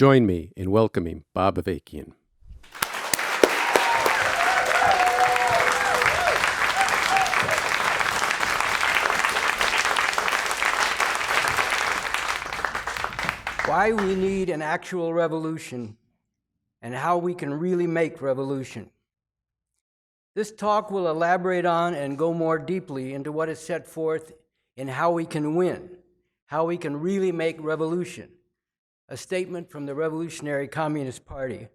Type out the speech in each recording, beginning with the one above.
Join me in welcoming Bob Avakian. Why we need an actual revolution and how we can really make revolution. This talk will elaborate on and go more deeply into what is set forth in How We Can Win, How We Can Really Make Revolution, a statement from the Revolutionary Communist Party,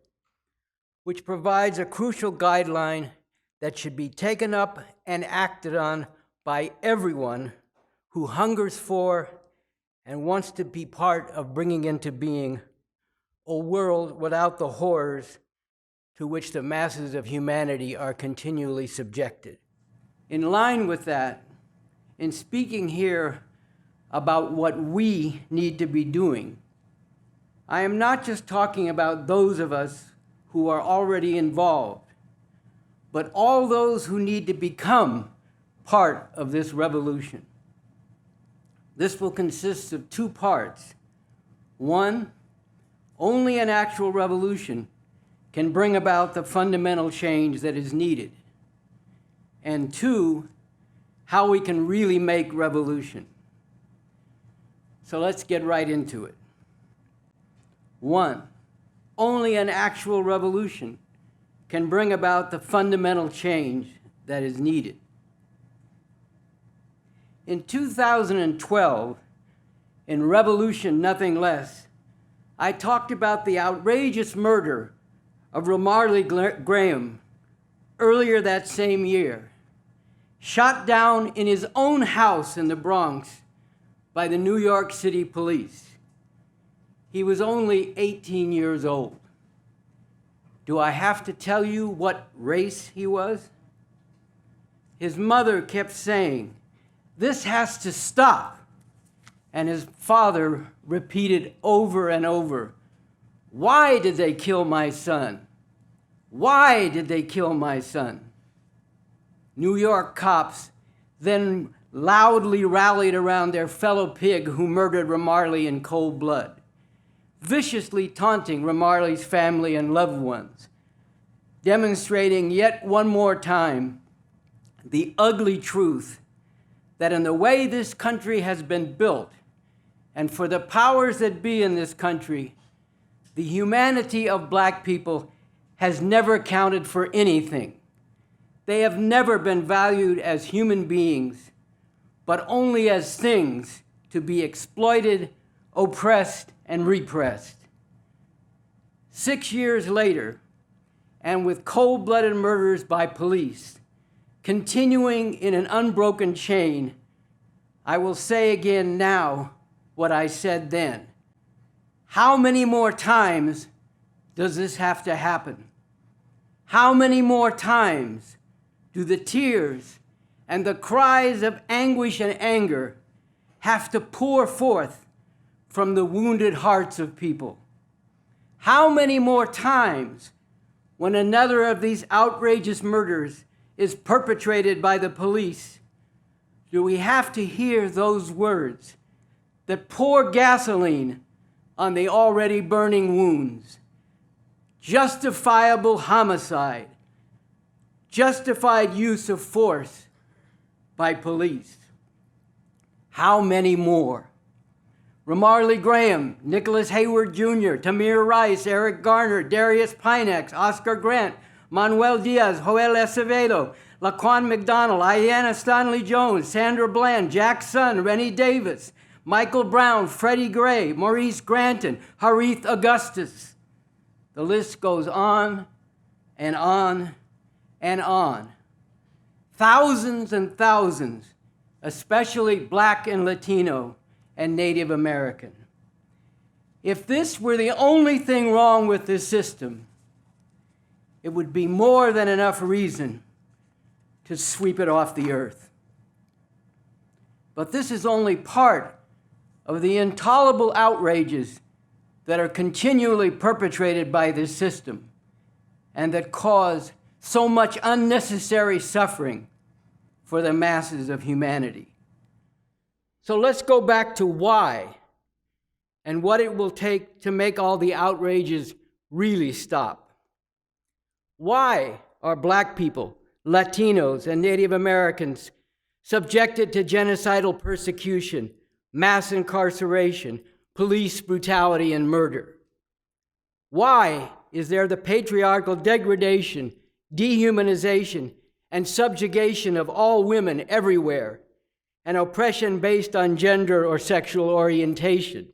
which provides a crucial guideline that should be taken up and acted on by everyone who hungers for and wants to be part of bringing into being a world without the horrors to which the masses of humanity are continually subjected. In line with that, in speaking here about what we need to be doing, I am not just talking about those of us who are already involved, but all those who need to become part of this revolution. This will consist of two parts. One, only an actual revolution can bring about the fundamental change that is needed. And two, how we can really make revolution. So let's get right into it. One, only an actual revolution can bring about the fundamental change that is needed. In 2012, in Revolution Nothing Less, I talked about the outrageous murder of Ramarley Graham earlier that same year, shot down in his own house in the Bronx by the New York City police. He was only 18 years old. Do I have to tell you what race he was? His mother kept saying, "This has to stop." And his father repeated over and over, "Why did they kill my son? Why did they kill my son?" New York cops then loudly rallied around their fellow pig who murdered Ramarley in cold blood, viciously taunting Ramarley's family and loved ones, demonstrating yet one more time the ugly truth that in the way this country has been built, and for the powers that be in this country, the humanity of Black people has never counted for anything. They have never been valued as human beings, but only as things to be exploited, oppressed, and repressed. 6 years later, and with cold-blooded murders by police, continuing in an unbroken chain, I will say again now what I said then. How many more times does this have to happen? How many more times do the tears and the cries of anguish and anger have to pour forth from the wounded hearts of people? How many more times, when another of these outrageous murders is perpetrated by the police, do we have to hear those words that pour gasoline on the already burning wounds? Justifiable homicide, justified use of force by police. How many more? Ramarley Graham, Nicholas Hayward Jr., Tamir Rice, Eric Garner, Darius Pinex, Oscar Grant, Manuel Diaz, Joel Acevedo, Laquan McDonald, Ayanna Stanley Jones, Sandra Bland, Jack Sun, Rennie Davis, Michael Brown, Freddie Gray, Maurice Granton, Harith Augustus. The list goes on and on and on. Thousands and thousands, especially Black and Latino and Native American. If this were the only thing wrong with this system, it would be more than enough reason to sweep it off the earth. But this is only part of the intolerable outrages that are continually perpetrated by this system and that cause so much unnecessary suffering for the masses of humanity. So let's go back to why and what it will take to make all the outrages really stop. Why are Black people, Latinos, and Native Americans subjected to genocidal persecution, mass incarceration, police brutality, and murder? Why is there the patriarchal degradation, dehumanization, and subjugation of all women everywhere, and oppression based on gender or sexual orientation?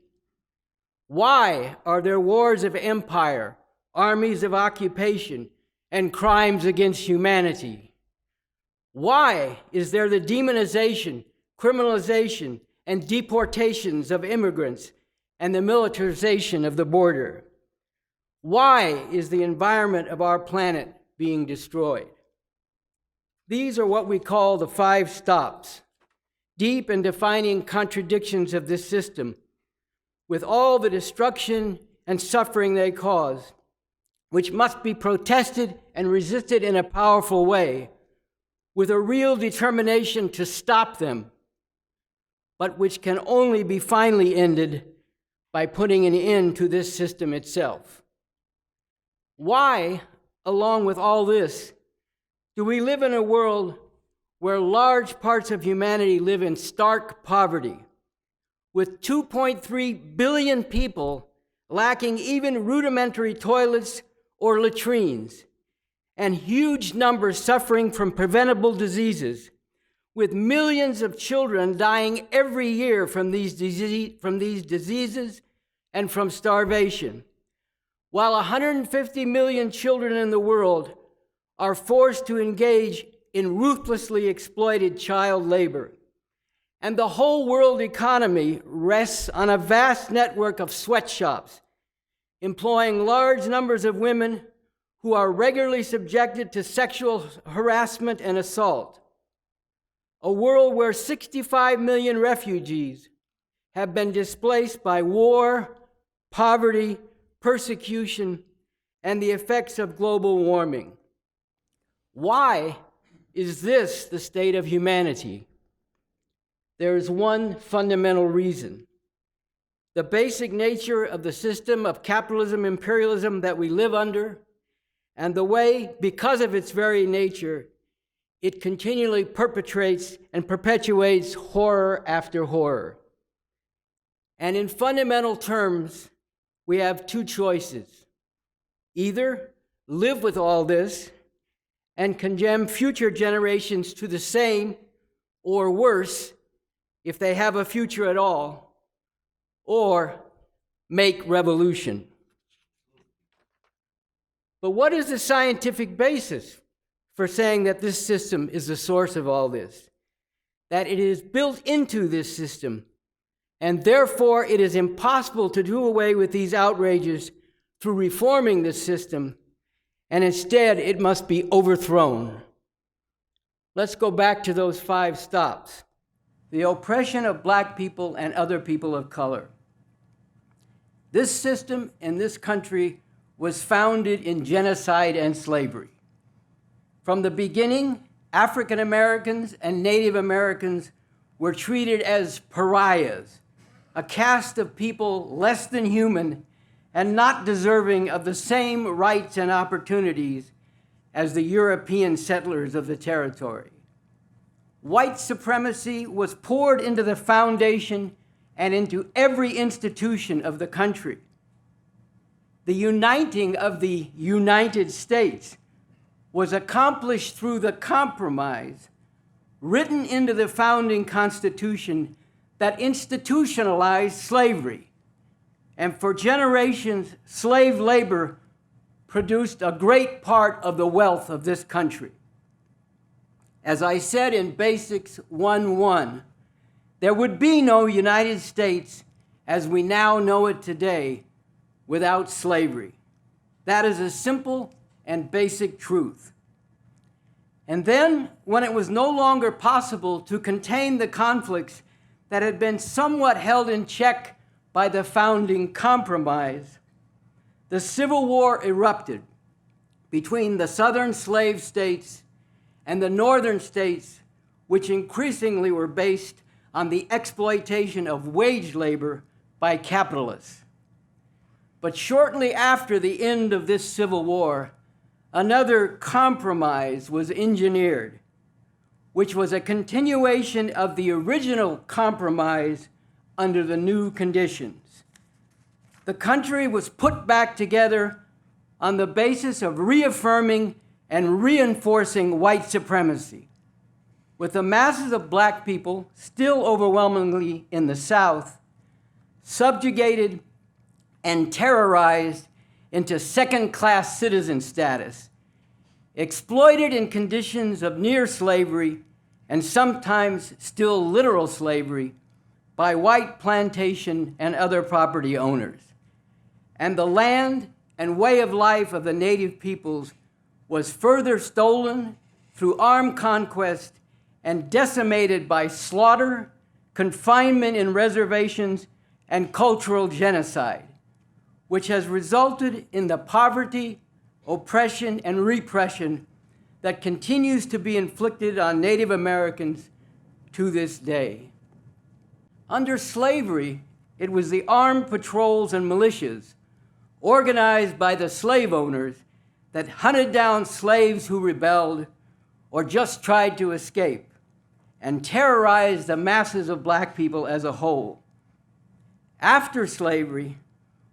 Why are there wars of empire, armies of occupation, and crimes against humanity? Why is there the demonization, criminalization, and deportations of immigrants and the militarization of the border? Why is the environment of our planet being destroyed? These are what we call the 5 stops, deep and defining contradictions of this system, with all the destruction and suffering they cause, which must be protested and resisted in a powerful way, with a real determination to stop them, but which can only be finally ended by putting an end to this system itself. Why, along with all this, do we live in a world where large parts of humanity live in stark poverty, with 2.3 billion people lacking even rudimentary toilets or latrines, and huge numbers suffering from preventable diseases, with millions of children dying every year from these diseases and from starvation, while 150 million children in the world are forced to engage in ruthlessly exploited child labor, and the whole world economy rests on a vast network of sweatshops, employing large numbers of women who are regularly subjected to sexual harassment and assault. A world where 65 million refugees have been displaced by war, poverty, persecution, and the effects of global warming. Why is this the state of humanity? There is one fundamental reason. The basic nature of the system of capitalism, imperialism that we live under, and the way, because of its very nature, it continually perpetrates and perpetuates horror after horror. And in fundamental terms, we have 2 choices. Either live with all this and condemn future generations to the same or worse, if they have a future at all, or make revolution. But what is the scientific basis for saying that this system is the source of all this? That it is built into this system, and therefore it is impossible to do away with these outrages through reforming this system, and instead it must be overthrown. Let's go back to those 5 stops. The oppression of Black people and other people of color. This system in this country was founded in genocide and slavery. From the beginning, African Americans and Native Americans were treated as pariahs, a caste of people less than human and not deserving of the same rights and opportunities as the European settlers of the territory. White supremacy was poured into the foundation and into every institution of the country. The uniting of the United States was accomplished through the compromise written into the founding Constitution that institutionalized slavery. And for generations, slave labor produced a great part of the wealth of this country. As I said in Basics 1:1, there would be no United States as we now know it today without slavery. That is a simple and basic truth. And then, when it was no longer possible to contain the conflicts that had been somewhat held in check by the founding compromise, the Civil War erupted between the southern slave states and the northern states, which increasingly were based on the exploitation of wage labor by capitalists. But shortly after the end of this civil war, another compromise was engineered, which was a continuation of the original compromise under the new conditions. The country was put back together on the basis of reaffirming and reinforcing white supremacy, with the masses of black people still overwhelmingly in the South, subjugated and terrorized into second-class citizen status, exploited in conditions of near slavery and sometimes still literal slavery by white plantation and other property owners. And the land and way of life of the native peoples was further stolen through armed conquest and decimated by slaughter, confinement in reservations, and cultural genocide, which has resulted in the poverty, oppression, and repression that continues to be inflicted on Native Americans to this day. Under slavery, it was the armed patrols and militias organized by the slave owners that hunted down slaves who rebelled or just tried to escape and terrorized the masses of black people as a whole. After slavery,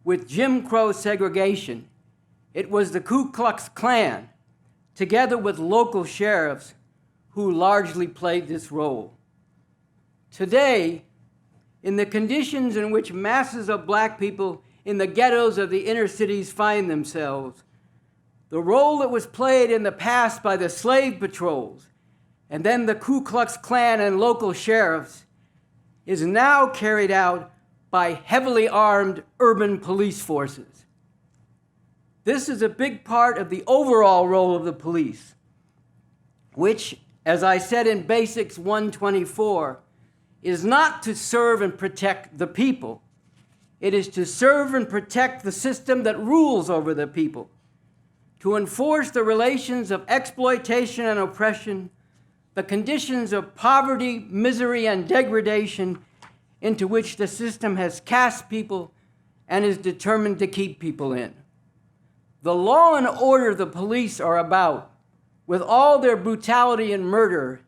with Jim Crow segregation, it was the Ku Klux Klan, together with local sheriffs, who largely played this role. Today, in the conditions in which masses of black people in the ghettos of the inner cities find themselves, the role that was played in the past by the slave patrols and then the Ku Klux Klan and local sheriffs is now carried out by heavily armed urban police forces. This is a big part of the overall role of the police, which, as I said in Basics 124, is not to serve and protect the people. It is to serve and protect the system that rules over the people, to enforce the relations of exploitation and oppression, the conditions of poverty, misery, and degradation into which the system has cast people and is determined to keep people in. The law and order the police are about, with all their brutality and murder,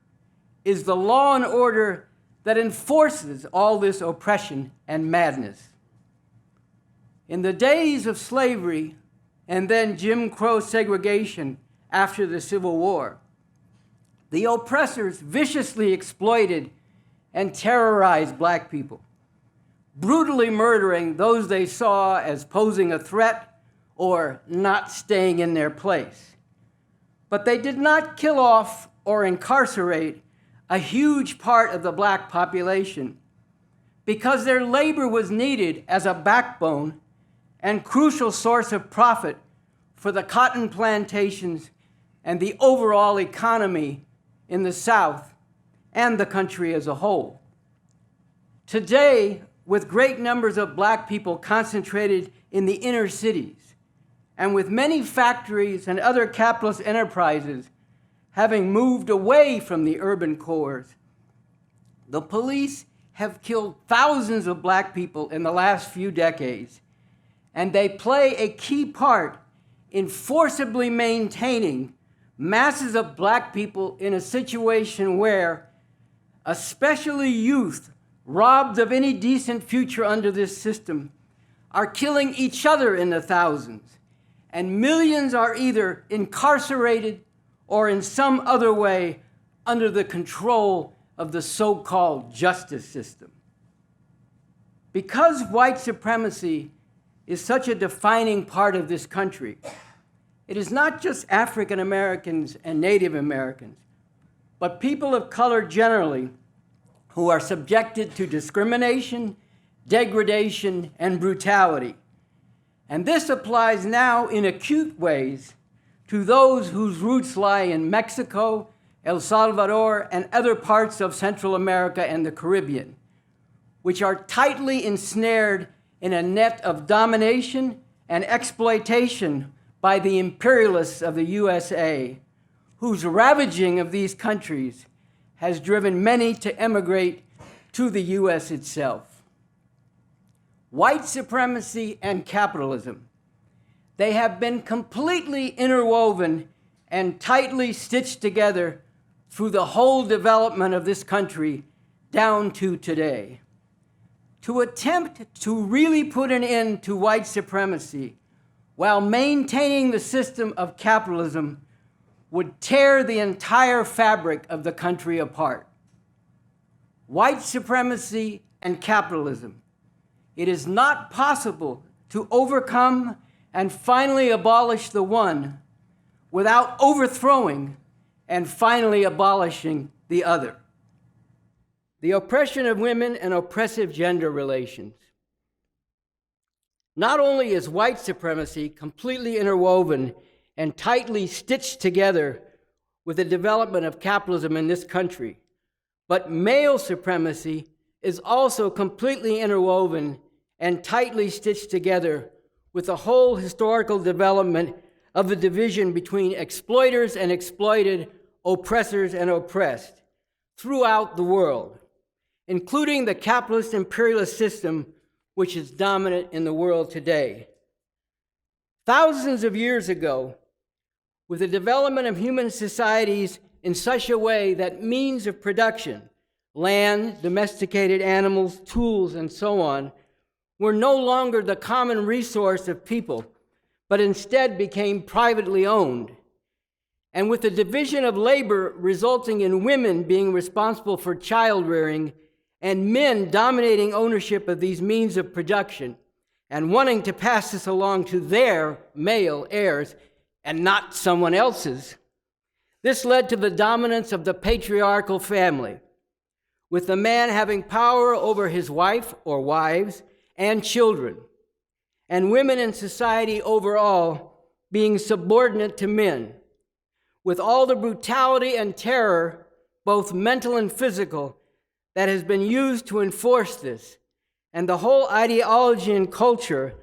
is the law and order that enforces all this oppression and madness. In the days of slavery and then Jim Crow segregation after the Civil War, the oppressors viciously exploited and terrorized black people, brutally murdering those they saw as posing a threat or not staying in their place. But they did not kill off or incarcerate a huge part of the black population because their labor was needed as a backbone and crucial source of profit for the cotton plantations and the overall economy in the South and the country as a whole. Today, with great numbers of black people concentrated in the inner cities, and with many factories and other capitalist enterprises having moved away from the urban cores, the police have killed thousands of black people in the last few decades, and they play a key part in forcibly maintaining masses of black people in a situation where, especially youth, robbed of any decent future under this system, are killing each other in the thousands, and millions are either incarcerated or in some other way under the control of the so-called justice system. Because white supremacy is such a defining part of this country, it is not just African Americans and Native Americans, but people of color generally who are subjected to discrimination, degradation, and brutality. And this applies now in acute ways to those whose roots lie in Mexico, El Salvador, and other parts of Central America and the Caribbean, which are tightly ensnared in a net of domination and exploitation by the imperialists of the USA, whose ravaging of these countries has driven many to emigrate to the US itself. white supremacy and capitalism. They have been completely interwoven and tightly stitched together through the whole development of this country down to today. To attempt to really put an end to white supremacy while maintaining the system of capitalism would tear the entire fabric of the country apart. White supremacy and capitalism. It is not possible to overcome and finally abolish the one without overthrowing and finally abolishing the other. The oppression of women and oppressive gender relations. Not only is white supremacy completely interwoven and tightly stitched together with the development of capitalism in this country, but male supremacy is also completely interwoven and tightly stitched together with the whole historical development of the division between exploiters and exploited, oppressors and oppressed throughout the world, including the capitalist imperialist system which is dominant in the world today. Thousands of years ago, with the development of human societies in such a way that means of production, land, domesticated animals, tools, and so on, were no longer the common resource of people, but instead became privately owned. And with the division of labor resulting in women being responsible for child rearing and men dominating ownership of these means of production and wanting to pass this along to their male heirs and not someone else's, this led to the dominance of the patriarchal family, with the man having power over his wife or wives and children, and women in society overall being subordinate to men, with all the brutality and terror, both mental and physical, that has been used to enforce this, and the whole ideology and culture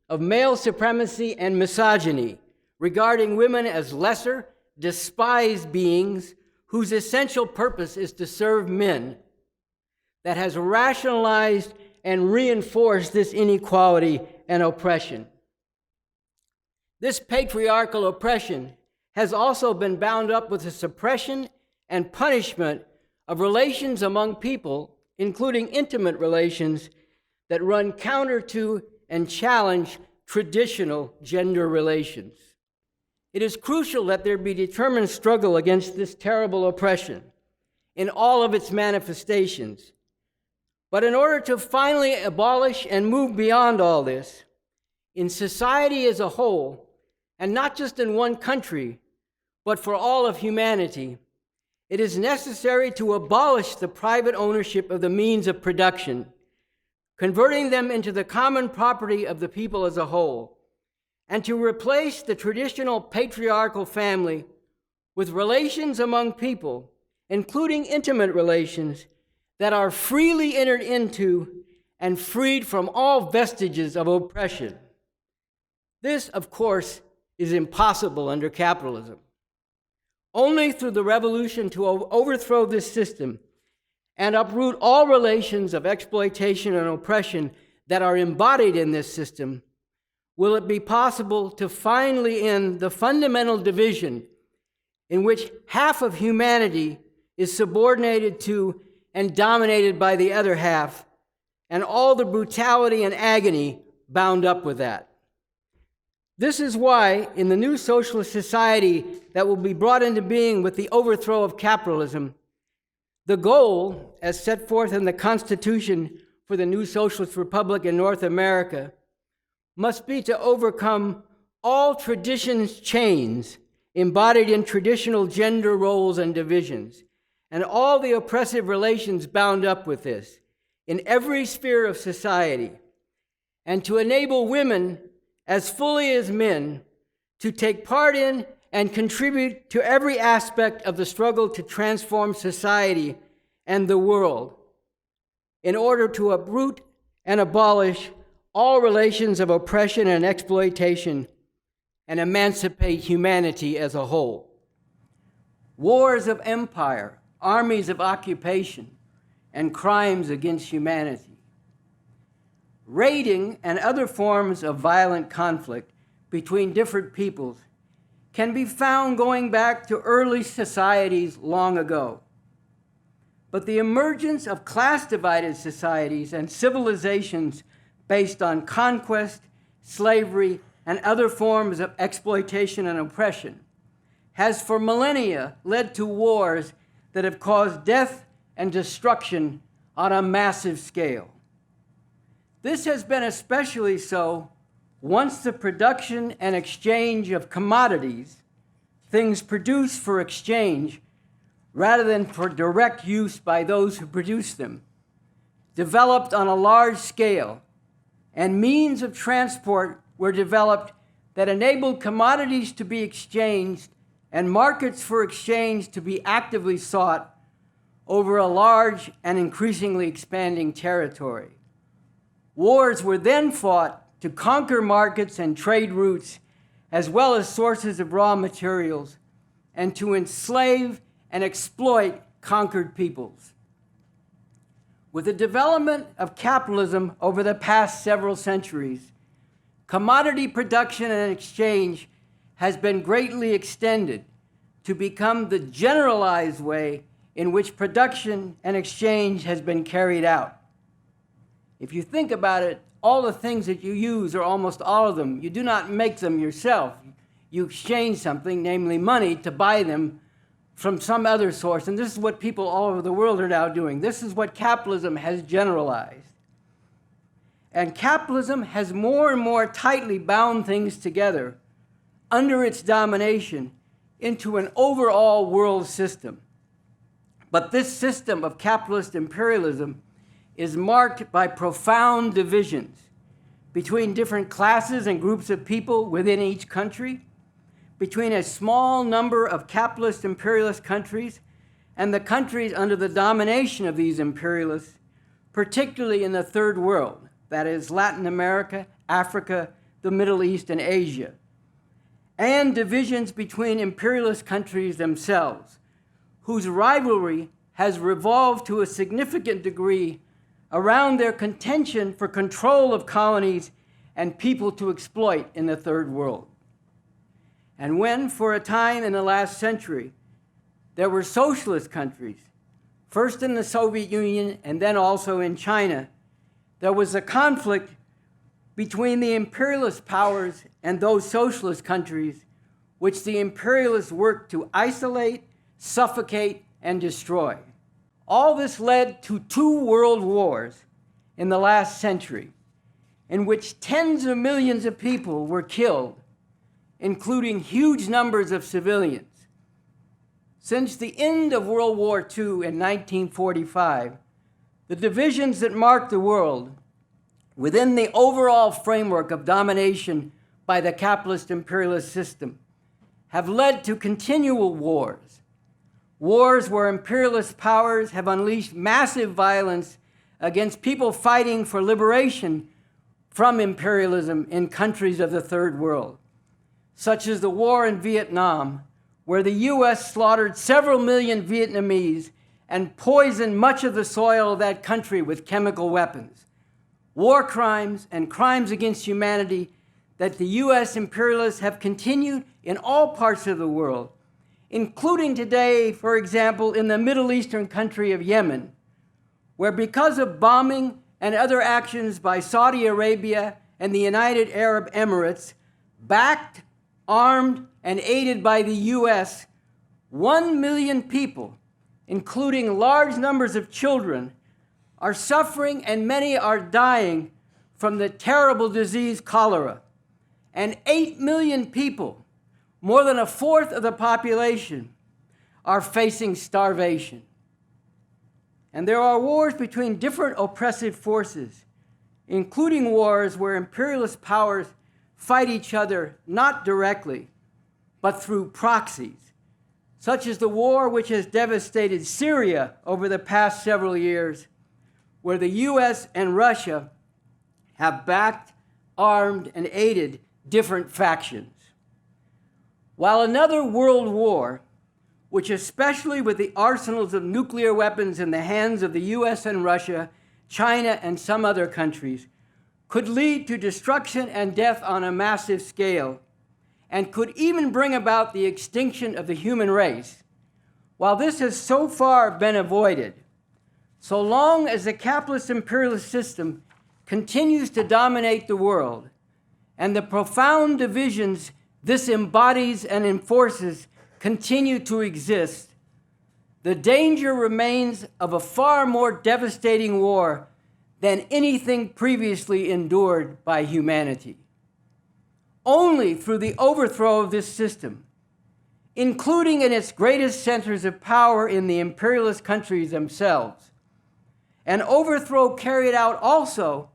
of male supremacy and misogyny regarding women as lesser, despised beings whose essential purpose is to serve men, that has rationalized and reinforced this inequality and oppression. This patriarchal oppression has also been bound up with the suppression and punishment of relations among people, including intimate relations that run counter to and challenge traditional gender relations. It is crucial that there be determined struggle against this terrible oppression in all of its manifestations. But in order to finally abolish and move beyond all this, in society as a whole, and not just in one country, but for all of humanity, it is necessary to abolish the private ownership of the means of production, converting them into the common property of the people as a whole, and to replace the traditional patriarchal family with relations among people, including intimate relations, that are freely entered into and freed from all vestiges of oppression. This, of course, is impossible under capitalism. Only through the revolution to overthrow this system and uproot all relations of exploitation and oppression that are embodied in this system will it be possible to finally end the fundamental division in which half of humanity is subordinated to and dominated by the other half, and all the brutality and agony bound up with that. This is why, in the new socialist society that will be brought into being with the overthrow of capitalism, the goal, as set forth in the Constitution for the new socialist republic in North America, must be to overcome all tradition's chains embodied in traditional gender roles and divisions, and all the oppressive relations bound up with this in every sphere of society, and to enable women as fully as men to take part in and contribute to every aspect of the struggle to transform society and the world in order to uproot and abolish all relations of oppression and exploitation and emancipate humanity as a whole. Wars of empire, armies of occupation, and crimes against humanity. raiding, and other forms of violent conflict between different peoples can be found going back to early societies long ago. But the emergence of class-divided societies and civilizations based on conquest, slavery, and other forms of exploitation and oppression has for millennia led to wars that have caused death and destruction on a massive scale. This has been especially so once the production and exchange of commodities, things produced for exchange rather than for direct use by those who produce them, developed on a large scale, and means of transport were developed that enabled commodities to be exchanged and markets for exchange to be actively sought over a large and increasingly expanding territory. Wars were then fought to conquer markets and trade routes, as well as sources of raw materials, and to enslave and exploit conquered peoples. With the development of capitalism over the past several centuries, commodity production and exchange has been greatly extended to become the generalized way in which production and exchange has been carried out. If you think about it, all the things that you use, or almost all of them, you do not make them yourself. You exchange something, namely money, to buy them from some other source. And this is what people all over the world are now doing. This is what capitalism has generalized. And capitalism has more and more tightly bound things together under its domination into an overall world system. But this system of capitalist imperialism is marked by profound divisions between different classes and groups of people within each country, between a small number of capitalist imperialist countries and the countries under the domination of these imperialists, particularly in the third world, that is Latin America, Africa, the Middle East, and Asia, and divisions between imperialist countries themselves, whose rivalry has revolved to a significant degree around their contention for control of colonies and people to exploit in the third world. And when, for a time in the last century, there were socialist countries, first in the Soviet Union and then also in China, there was a conflict between the imperialist powers and those socialist countries which the imperialists worked to isolate, suffocate, and destroy. All this led to 2 world wars in the last century, in which tens of millions of people were killed, including huge numbers of civilians. Since the end of World War II in 1945, the divisions that marked the world within the overall framework of domination by the capitalist imperialist system have led to continual wars. Wars where imperialist powers have unleashed massive violence against people fighting for liberation from imperialism in countries of the third world, such as the war in Vietnam, where the U.S. slaughtered several million Vietnamese and poisoned much of the soil of that country with chemical weapons. War crimes and crimes against humanity that the U.S. imperialists have continued in all parts of the world, including today, for example, in the Middle Eastern country of Yemen, where because of bombing and other actions by Saudi Arabia and the United Arab Emirates, backed, armed, and aided by the U.S., 1 million people, including large numbers of children, are suffering and many are dying from the terrible disease cholera. And 8 million people, more than a fourth of the population, are facing starvation. And there are wars between different oppressive forces, including wars where imperialist powers fight each other not directly, but through proxies, such as the war which has devastated Syria over the past several years, where the U.S. and Russia have backed, armed, and aided different factions. While another world war, which especially with the arsenals of nuclear weapons in the hands of the U.S. and Russia, China, and some other countries, could lead to destruction and death on a massive scale, and could even bring about the extinction of the human race. While this has so far been avoided, so long as the capitalist imperialist system continues to dominate the world, and the profound divisions this embodies and enforces continue to exist, the danger remains of a far more devastating war than anything previously endured by humanity. Only through the overthrow of this system, including in its greatest centers of power in the imperialist countries themselves, an overthrow carried out also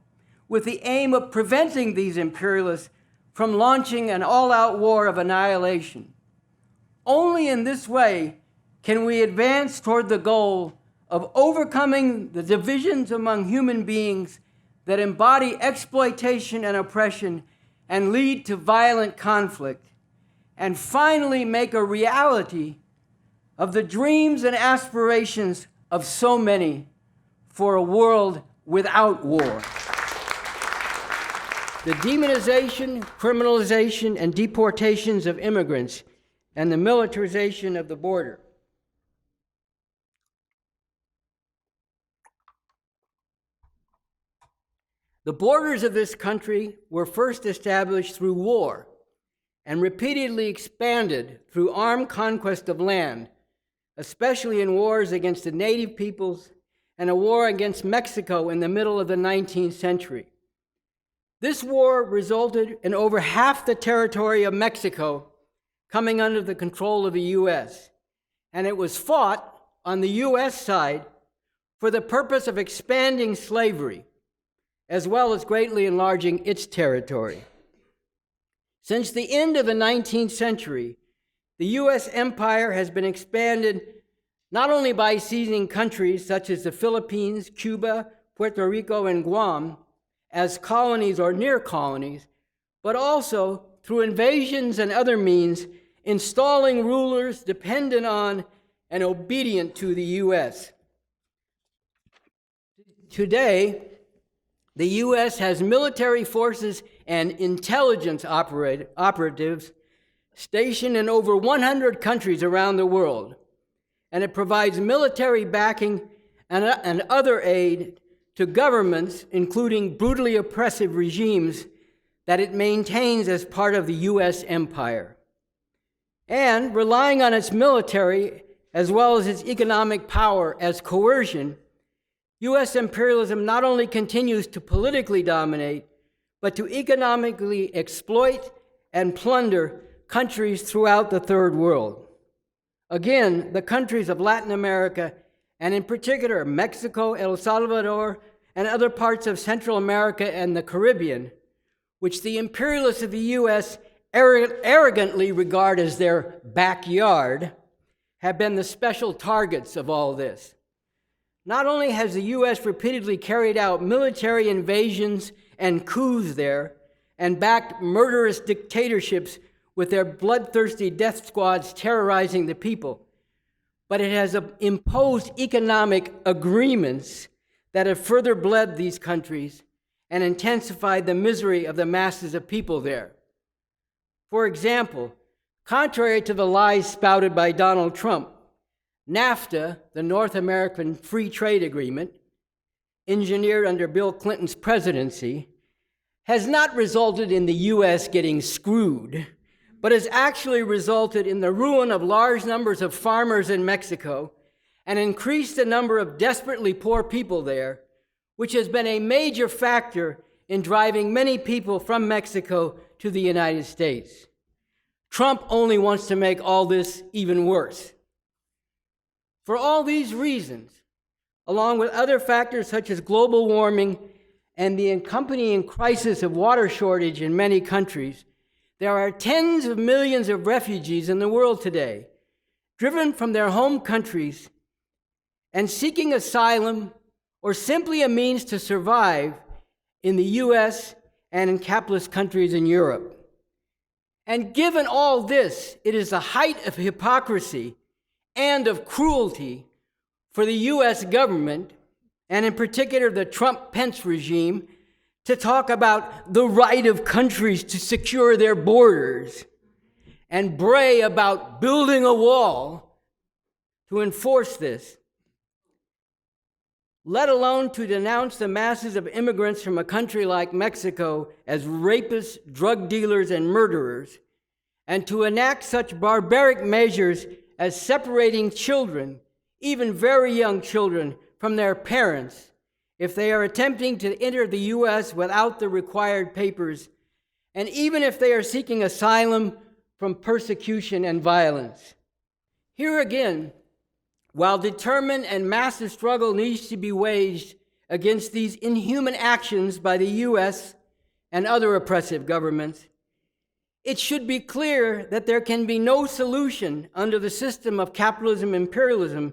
with the aim of preventing these imperialists from launching an all-out war of annihilation. Only in this way can we advance toward the goal of overcoming the divisions among human beings that embody exploitation and oppression and lead to violent conflict, and finally make a reality of the dreams and aspirations of so many for a world without war. The demonization, criminalization, and deportations of immigrants, and the militarization of the border. The borders of this country were first established through war and repeatedly expanded through armed conquest of land, especially in wars against the native peoples and a war against Mexico in the middle of the 19th century. This war resulted in over half the territory of Mexico coming under the control of the U.S., and it was fought on the U.S. side for the purpose of expanding slavery, as well as greatly enlarging its territory. Since the end of the 19th century, the U.S. empire has been expanded not only by seizing countries such as the Philippines, Cuba, Puerto Rico, and Guam as colonies or near colonies, but also through invasions and other means, installing rulers dependent on and obedient to the U.S. Today, the U.S. has military forces and intelligence operatives stationed in over 100 countries around the world, and it provides military backing and other aid to governments, including brutally oppressive regimes, that it maintains as part of the U.S. empire. And relying on its military, as well as its economic power as coercion, U.S. imperialism not only continues to politically dominate, but to economically exploit and plunder countries throughout the Third World. Again, the countries of Latin America, and in particular Mexico, El Salvador, and other parts of Central America and the Caribbean, which the imperialists of the U.S. arrogantly regard as their backyard, have been the special targets of all this. Not only has the U.S. repeatedly carried out military invasions and coups there, and backed murderous dictatorships with their bloodthirsty death squads terrorizing the people, but it has imposed economic agreements that have further bled these countries and intensified the misery of the masses of people there. For example, contrary to the lies spouted by Donald Trump, NAFTA, the North American Free Trade Agreement, engineered under Bill Clinton's presidency, has not resulted in the U.S. getting screwed, but has actually resulted in the ruin of large numbers of farmers in Mexico and increased the number of desperately poor people there, which has been a major factor in driving many people from Mexico to the United States. Trump only wants to make all this even worse. For all these reasons, along with other factors such as global warming and the accompanying crisis of water shortage in many countries, there are tens of millions of refugees in the world today, driven from their home countries and seeking asylum or simply a means to survive in the U.S. and in capitalist countries in Europe. And given all this, it is the height of hypocrisy and of cruelty for the U.S. government, and in particular the Trump-Pence regime, to talk about the right of countries to secure their borders and bray about building a wall to enforce this, let alone to denounce the masses of immigrants from a country like Mexico as rapists, drug dealers, and murderers, and to enact such barbaric measures as separating children, even very young children, from their parents if they are attempting to enter the U.S. without the required papers, and even if they are seeking asylum from persecution and violence. Here again, while determined and massive struggle needs to be waged against these inhuman actions by the U.S. and other oppressive governments, it should be clear that there can be no solution under the system of capitalism imperialism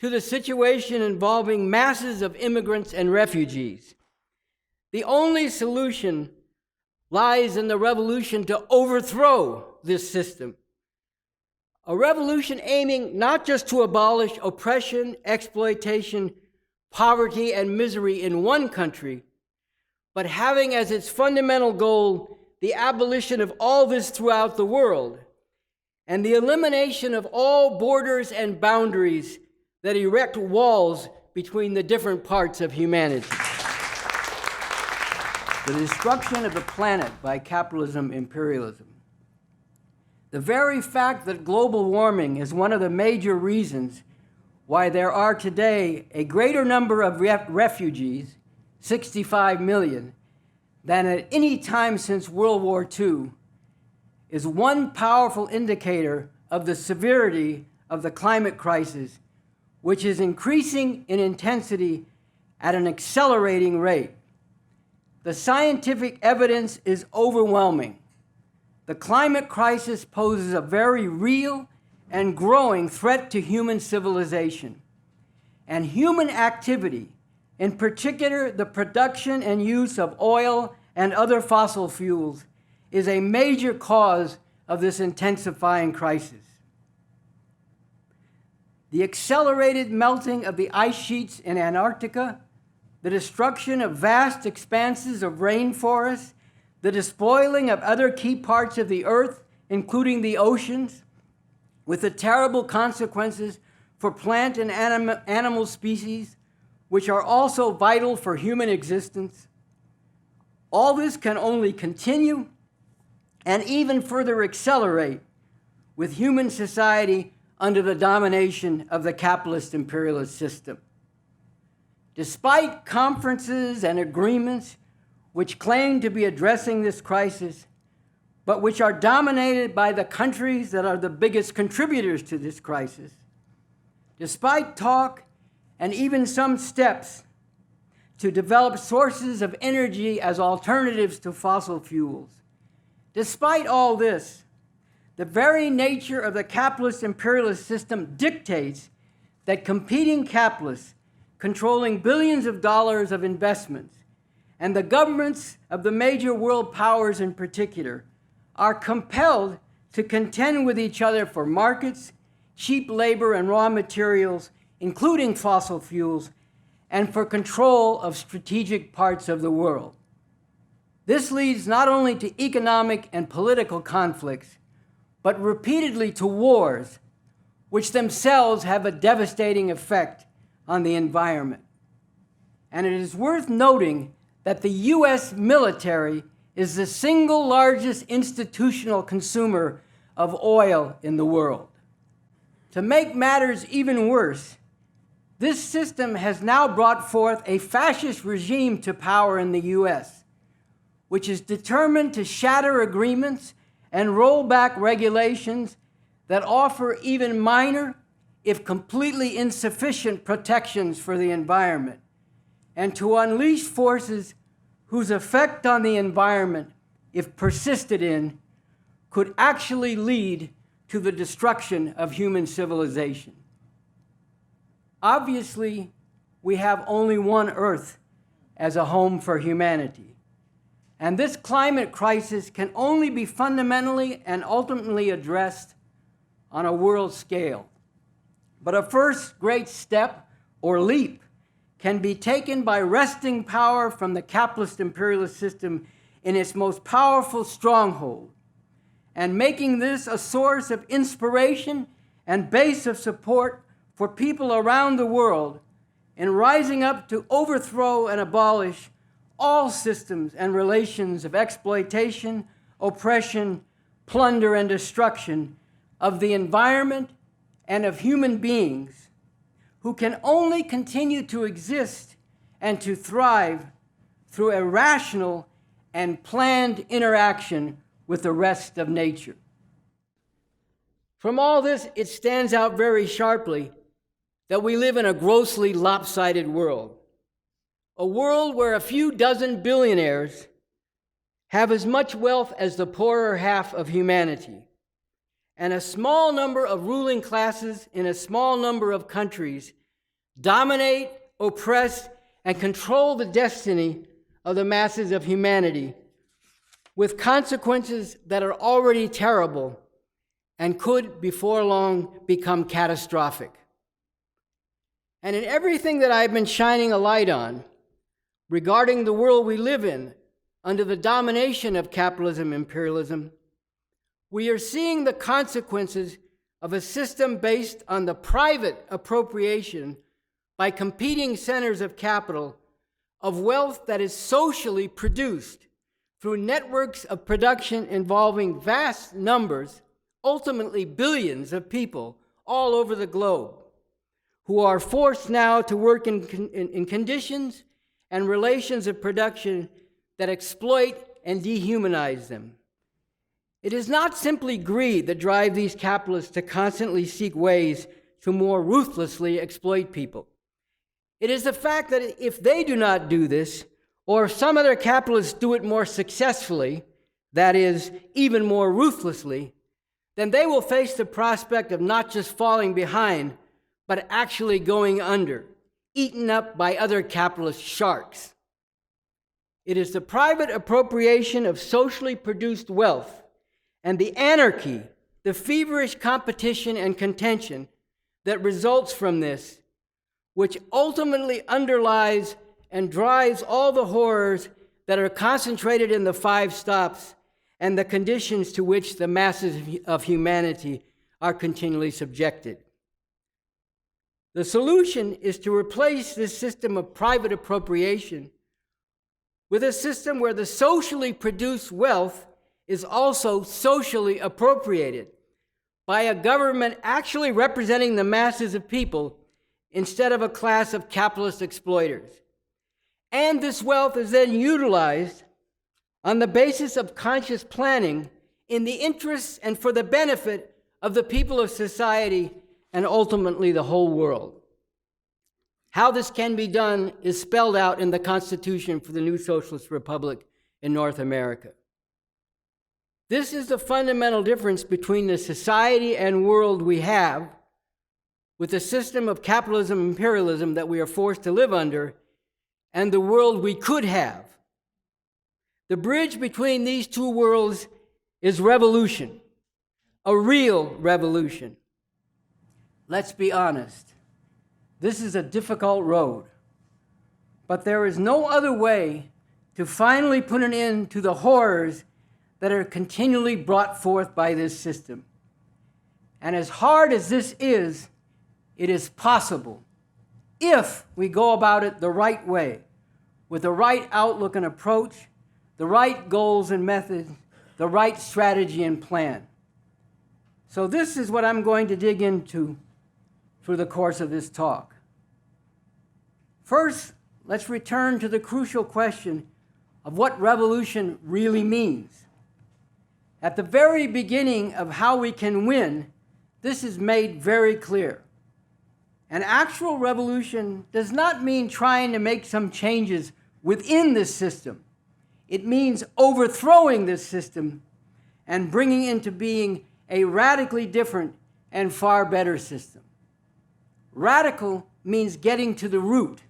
to the situation involving masses of immigrants and refugees. The only solution lies in the revolution to overthrow this system. A revolution aiming not just to abolish oppression, exploitation, poverty, and misery in one country, but having as its fundamental goal the abolition of all this throughout the world, and the elimination of all borders and boundaries that erect walls between the different parts of humanity. The destruction of the planet by capitalism imperialism. The very fact that global warming is one of the major reasons why there are today a greater number of refugees, 65 million, than at any time since World War II, is one powerful indicator of the severity of the climate crisis, which is increasing in intensity at an accelerating rate. The scientific evidence is overwhelming. The climate crisis poses a very real and growing threat to human civilization. And human activity, in particular the production and use of oil and other fossil fuels, is a major cause of this intensifying crisis. The accelerated melting of the ice sheets in Antarctica, the destruction of vast expanses of rainforests, the despoiling of other key parts of the earth, including the oceans, with the terrible consequences for plant and animal species, which are also vital for human existence. All this can only continue and even further accelerate with human society under the domination of the capitalist imperialist system. Despite conferences and agreements which claim to be addressing this crisis, but which are dominated by the countries that are the biggest contributors to this crisis, despite talk and even some steps to develop sources of energy as alternatives to fossil fuels, despite all this, the very nature of the capitalist imperialist system dictates that competing capitalists controlling billions of dollars of investments, and the governments of the major world powers in particular, are compelled to contend with each other for markets, cheap labor and raw materials, including fossil fuels, and for control of strategic parts of the world. This leads not only to economic and political conflicts, but repeatedly to wars, which themselves have a devastating effect on the environment. And it is worth noting that the U.S. military is the single largest institutional consumer of oil in the world. To make matters even worse, this system has now brought forth a fascist regime to power in the U.S., which is determined to shatter agreements and roll back regulations that offer even minor, if completely insufficient, protections for the environment, and to unleash forces whose effect on the environment, if persisted in, could actually lead to the destruction of human civilization. Obviously, we have only one Earth as a home for humanity, and this climate crisis can only be fundamentally and ultimately addressed on a world scale. But a first great step or leap can be taken by wresting power from the capitalist imperialist system in its most powerful stronghold, and making this a source of inspiration and base of support for people around the world in rising up to overthrow and abolish all systems and relations of exploitation, oppression, plunder, and destruction of the environment and of human beings, who can only continue to exist and to thrive through a rational and planned interaction with the rest of nature. From all this, it stands out very sharply that we live in a grossly lopsided world, a world where a few dozen billionaires have as much wealth as the poorer half of humanity, and a small number of ruling classes in a small number of countries dominate, oppress, and control the destiny of the masses of humanity, with consequences that are already terrible and could before long become catastrophic. And in everything that I've been shining a light on regarding the world we live in under the domination of capitalism, imperialism, we are seeing the consequences of a system based on the private appropriation by competing centers of capital of wealth that is socially produced through networks of production involving vast numbers, ultimately billions of people all over the globe, who are forced now to work in conditions and relations of production that exploit and dehumanize them. It is not simply greed that drives these capitalists to constantly seek ways to more ruthlessly exploit people. It is the fact that if they do not do this, or if some other capitalists do it more successfully, that is, even more ruthlessly, then they will face the prospect of not just falling behind, but actually going under, eaten up by other capitalist sharks. It is the private appropriation of socially produced wealth and the anarchy, the feverish competition and contention that results from this, which ultimately underlies and drives all the horrors that are concentrated in the 5 stops and the conditions to which the masses of humanity are continually subjected. The solution is to replace this system of private appropriation with a system where the socially produced wealth is also socially appropriated by a government actually representing the masses of people instead of a class of capitalist exploiters. And this wealth is then utilized on the basis of conscious planning in the interests and for the benefit of the people of society and ultimately the whole world. How this can be done is spelled out in the Constitution for the new Socialist Republic in North America. This is the fundamental difference between the society and world we have with the system of capitalism and imperialism that we are forced to live under, and the world we could have. The bridge between these two worlds is revolution, a real revolution. Let's be honest, this is a difficult road, but there is no other way to finally put an end to the horrors that are continually brought forth by this system. And as hard as this is, it is possible if we go about it the right way, with the right outlook and approach, the right goals and methods, the right strategy and plan. So this is what I'm going to dig into through the course of this talk. First, let's return to the crucial question of what revolution really means. At the very beginning of How We Can Win, this is made very clear. An actual revolution does not mean trying to make some changes within this system. It means overthrowing this system and bringing into being a radically different and far better system. Radical means getting to the root,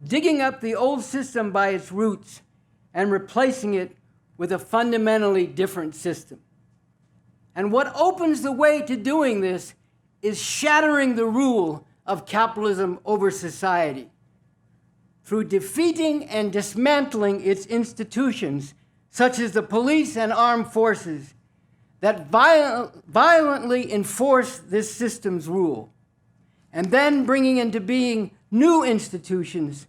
digging up the old system by its roots and replacing it with a fundamentally different system. And what opens the way to doing this is shattering the rule of capitalism over society, through defeating and dismantling its institutions, such as the police and armed forces, that violently enforce this system's rule, and then bringing into being new institutions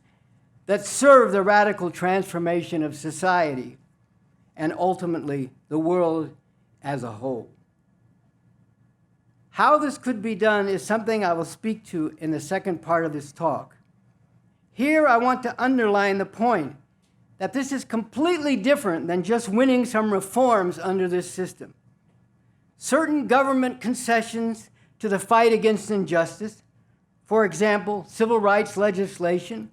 that serve the radical transformation of society and ultimately the world as a whole. How this could be done is something I will speak to in the second part of this talk. Here I want to underline the point that this is completely different than just winning some reforms under this system. Certain government concessions to the fight against injustice, for example, civil rights legislation,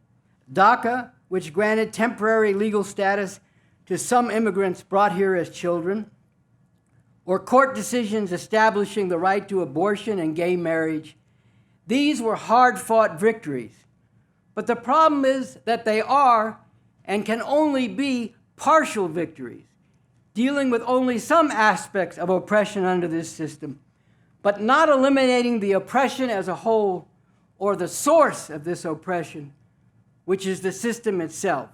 DACA, which granted temporary legal status to some immigrants brought here as children, or court decisions establishing the right to abortion and gay marriage, these were hard-fought victories. But the problem is that they are and can only be partial victories, dealing with only some aspects of oppression under this system, but not eliminating the oppression as a whole or the source of this oppression, which is the system itself.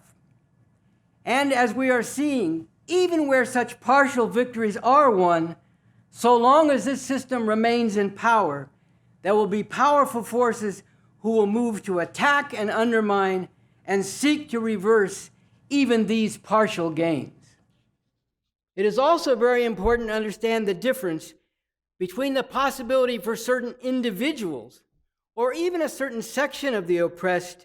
And as we are seeing, even where such partial victories are won, so long as this system remains in power, there will be powerful forces who will move to attack and undermine and seek to reverse even these partial gains. It is also very important to understand the difference between the possibility for certain individuals or even a certain section of the oppressed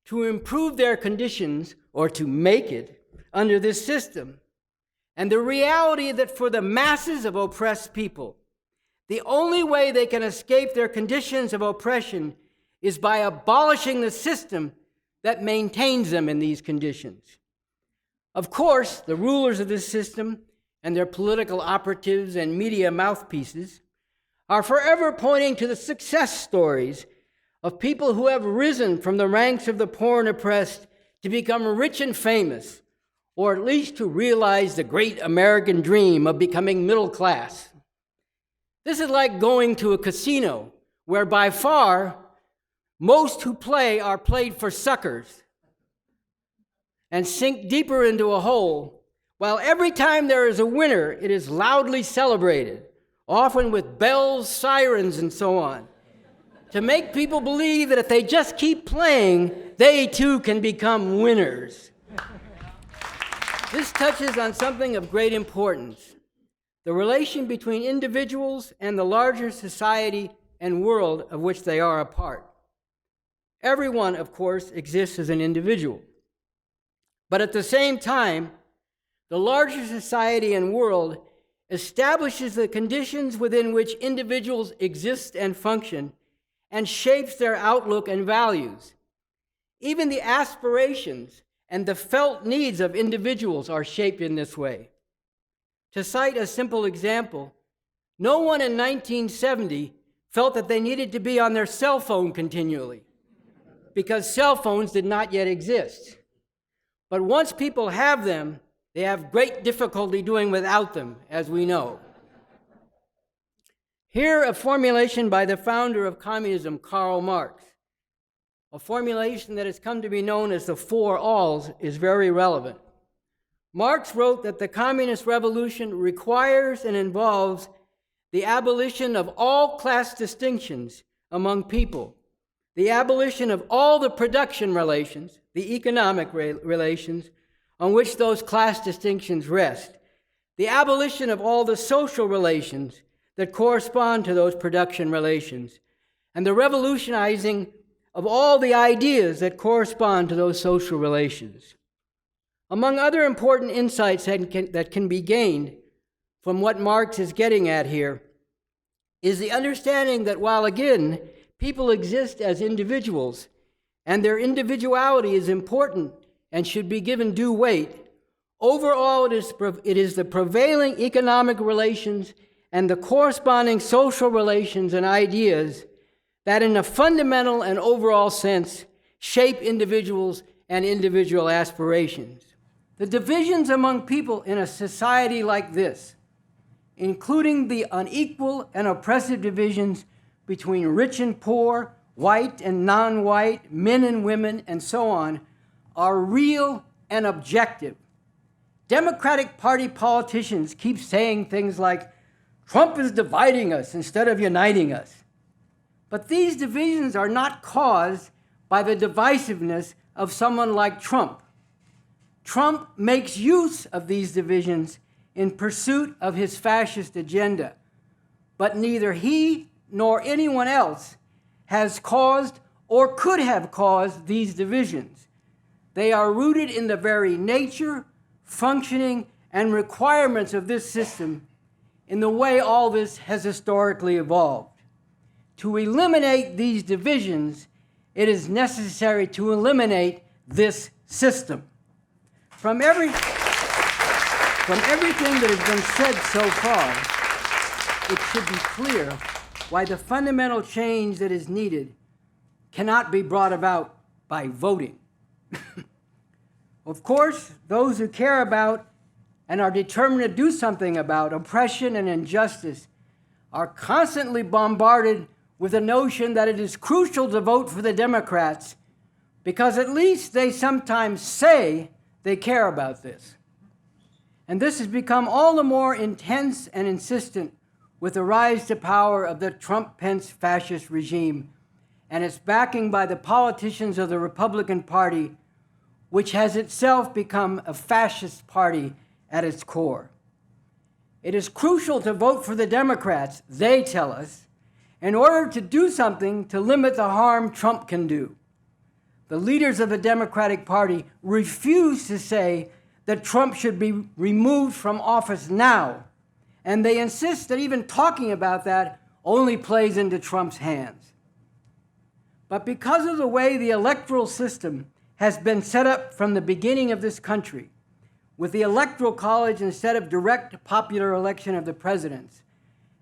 to improve their conditions or to make it under this system, and the reality that for the masses of oppressed people, the only way they can escape their conditions of oppression is by abolishing the system that maintains them in these conditions. Of course, the rulers of this system and their political operatives and media mouthpieces are forever pointing to the success stories of people who have risen from the ranks of the poor and oppressed to become rich and famous, or at least to realize the great American dream of becoming middle class. This is like going to a casino where by far most who play are played for suckers and sink deeper into a hole, while every time there is a winner, it is loudly celebrated, often with bells, sirens, and so on, to make people believe that if they just keep playing, they too can become winners. This touches on something of great importance: the relation between individuals and the larger society and world of which they are a part. Everyone, of course, exists as an individual. But at the same time, the larger society and world establishes the conditions within which individuals exist and function and shapes their outlook and values. Even the aspirations and the felt needs of individuals are shaped in this way. To cite a simple example, no one in 1970 felt that they needed to be on their cell phone continually, because cell phones did not yet exist. But once people have them, they have great difficulty doing without them, as we know. Here, a formulation by the founder of communism, Karl Marx, a formulation that has come to be known as the Four Alls, is very relevant. Marx wrote that the communist revolution requires and involves the abolition of all class distinctions among people, the abolition of all the production relations, the economic relations on which those class distinctions rest, the abolition of all the social relations that correspond to those production relations, and the revolutionizing of all the ideas that correspond to those social relations. Among other important insights that can be gained from what Marx is getting at here is the understanding that while, again, people exist as individuals, and their individuality is important and should be given due weight, overall it is the prevailing economic relations and the corresponding social relations and ideas that in a fundamental and overall sense shape individuals and individual aspirations. The divisions among people in a society like this, including the unequal and oppressive divisions between rich and poor, white and non-white, men and women, and so on, are real and objective. Democratic Party politicians keep saying things like, Trump is dividing us instead of uniting us. But these divisions are not caused by the divisiveness of someone like Trump. Trump makes use of these divisions in pursuit of his fascist agenda, but neither he nor anyone else has caused or could have caused these divisions. They are rooted in the very nature, functioning, and requirements of this system, in the way all this has historically evolved. To eliminate these divisions, it is necessary to eliminate this system. From everything that has been said so far, it should be clear why the fundamental change that is needed cannot be brought about by voting. Of course, those who care about and are determined to do something about oppression and injustice are constantly bombarded with the notion that it is crucial to vote for the Democrats because at least they sometimes say they care about this. And this has become all the more intense and insistent with the rise to power of the Trump-Pence fascist regime and its backing by the politicians of the Republican Party, which has itself become a fascist party at its core. It is crucial to vote for the Democrats, they tell us, in order to do something to limit the harm Trump can do. The leaders of the Democratic Party refuse to say that Trump should be removed from office now, and they insist that even talking about that only plays into Trump's hands. But because of the way the electoral system has been set up from the beginning of this country, with the Electoral College instead of direct popular election of the presidents,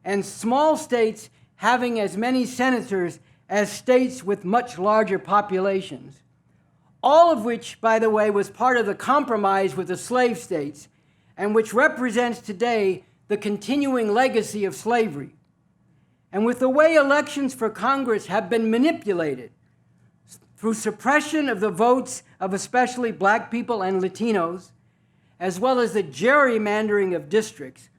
and small states having as many senators as states with much larger populations, all of which, by the way, was part of the compromise with the slave states, and which represents today the continuing legacy of slavery. And with the way elections for Congress have been manipulated through suppression of the votes of especially Black people and Latinos, as well as the gerrymandering of districts,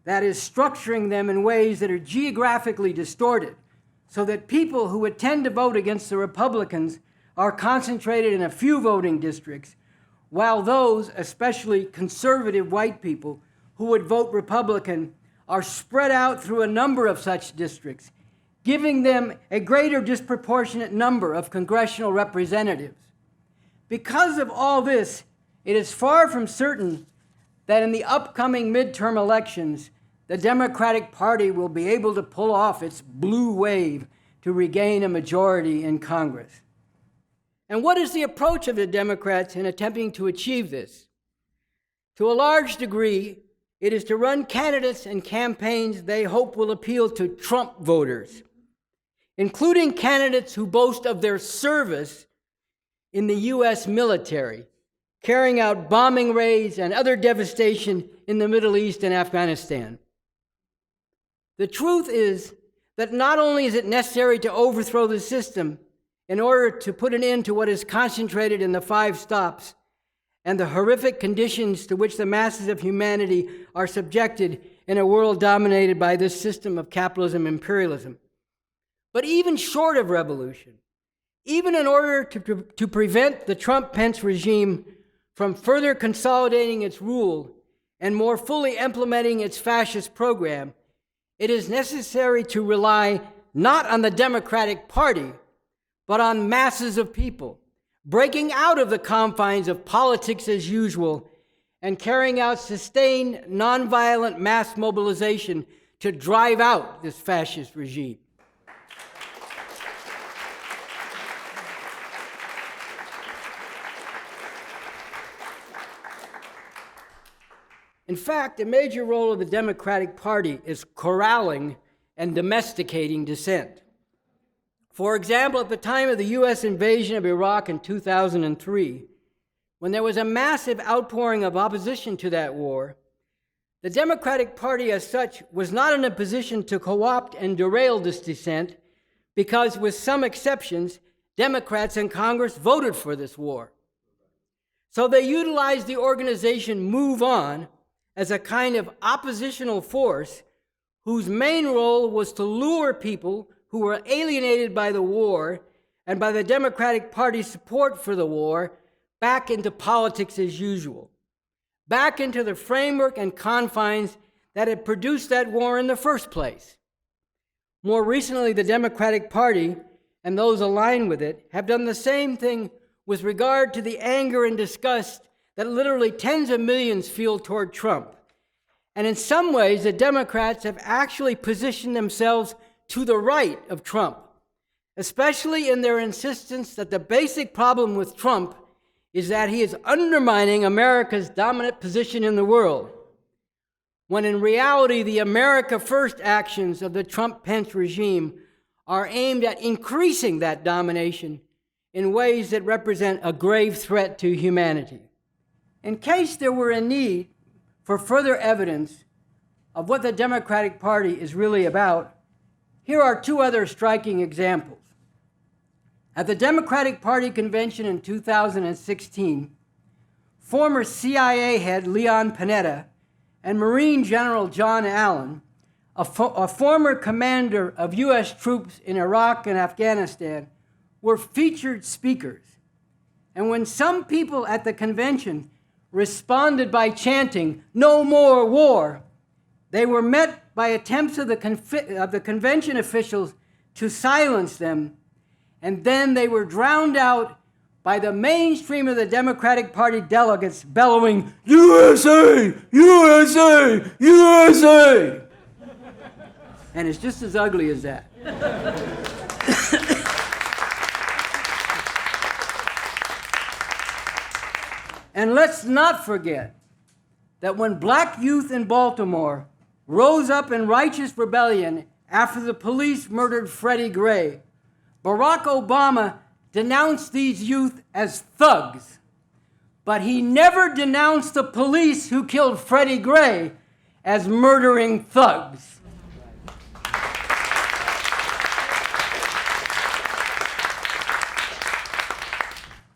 that is, structuring them in ways that are geographically distorted, so that people who would tend to vote against the Republicans are concentrated in a few voting districts, while those, especially conservative white people, who would vote Republican are spread out through a number of such districts, giving them a greater disproportionate number of congressional representatives. Because of all this, it is far from certain that in the upcoming midterm elections, the Democratic Party will be able to pull off its blue wave to regain a majority in Congress. And what is the approach of the Democrats in attempting to achieve this? To a large degree, it is to run candidates and campaigns they hope will appeal to Trump voters, including candidates who boast of their service in the U.S. military, carrying out bombing raids and other devastation in the Middle East and Afghanistan. The truth is that not only is it necessary to overthrow the system in order to put an end to what is concentrated in the 5 stops and the horrific conditions to which the masses of humanity are subjected in a world dominated by this system of capitalism and imperialism, but even short of revolution, even in order to prevent the Trump-Pence regime from further consolidating its rule and more fully implementing its fascist program, it is necessary to rely not on the Democratic Party, but on masses of people, breaking out of the confines of politics as usual and carrying out sustained, nonviolent mass mobilization to drive out this fascist regime. In fact, a major role of the Democratic Party is corralling and domesticating dissent. For example, at the time of the U.S. invasion of Iraq in 2003, when there was a massive outpouring of opposition to that war, the Democratic Party as such was not in a position to co-opt and derail this dissent because, with some exceptions, Democrats in Congress voted for this war. So they utilized the organization Move On as a kind of oppositional force whose main role was to lure people who were alienated by the war and by the Democratic Party's support for the war back into politics as usual, back into the framework and confines that had produced that war in the first place. More recently, the Democratic Party and those aligned with it have done the same thing with regard to the anger and disgust that literally tens of millions feel toward Trump. And in some ways, the Democrats have actually positioned themselves to the right of Trump, especially in their insistence that the basic problem with Trump is that he is undermining America's dominant position in the world, when in reality, the America First actions of the Trump-Pence regime are aimed at increasing that domination in ways that represent a grave threat to humanity. In case there were a need for further evidence of what the Democratic Party is really about, here are two other striking examples. At the Democratic Party convention in 2016, former CIA head Leon Panetta and Marine General John Allen, a former commander of U.S. troops in Iraq and Afghanistan, were featured speakers. And when some people at the convention responded by chanting, "No more war," they were met by attempts of the convention officials to silence them, and then they were drowned out by the mainstream of the Democratic Party delegates bellowing, "USA! USA! USA!" And it's just as ugly as that. And let's not forget that when black youth in Baltimore rose up in righteous rebellion after the police murdered Freddie Gray, Barack Obama denounced these youth as thugs, but he never denounced the police who killed Freddie Gray as murdering thugs.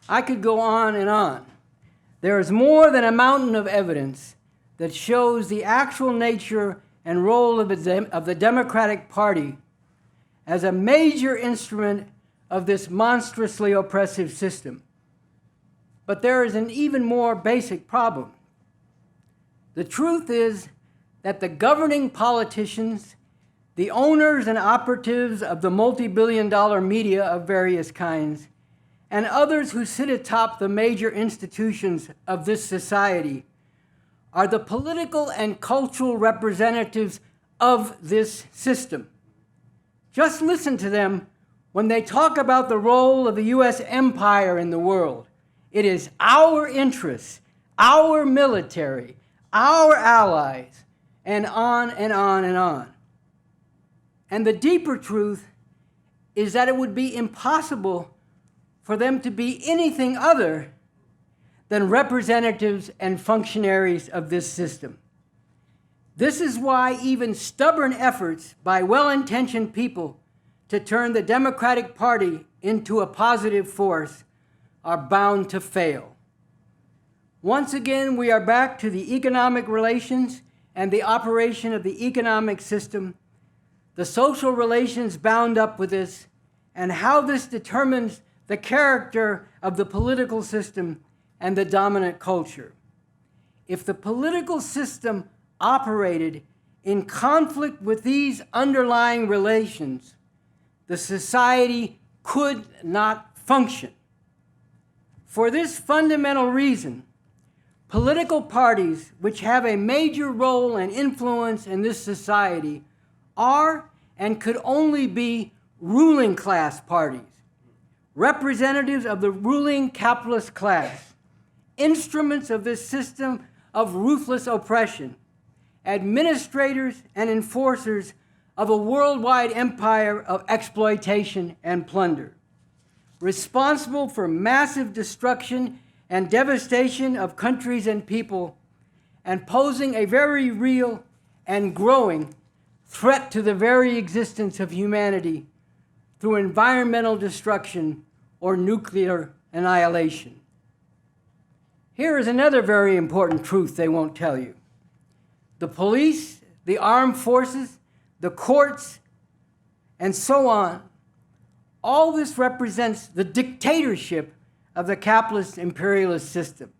I could go on and on. There is more than a mountain of evidence that shows the actual nature and role of the Democratic Party as a major instrument of this monstrously oppressive system. But there is an even more basic problem. The truth is that the governing politicians, the owners and operatives of the multi-billion-dollar media of various kinds, and others who sit atop the major institutions of this society are the political and cultural representatives of this system. Just listen to them when they talk about the role of the U.S. empire in the world. It is our interests, our military, our allies, and on and on and on. And the deeper truth is that it would be impossible for them to be anything other than representatives and functionaries of this system. This is why even stubborn efforts by well-intentioned people to turn the Democratic Party into a positive force are bound to fail. Once again, we are back to the economic relations and the operation of the economic system, the social relations bound up with this, and how this determines the character of the political system and the dominant culture. If the political system operated in conflict with these underlying relations, the society could not function. For this fundamental reason, political parties which have a major role and influence in this society are and could only be ruling class parties, representatives of the ruling capitalist class, instruments of this system of ruthless oppression, administrators and enforcers of a worldwide empire of exploitation and plunder, responsible for massive destruction and devastation of countries and people, and posing a very real and growing threat to the very existence of humanity through environmental destruction or nuclear annihilation. Here is another very important truth they won't tell you. The police, the armed forces, the courts, and so on, all this represents the dictatorship of the capitalist imperialist system.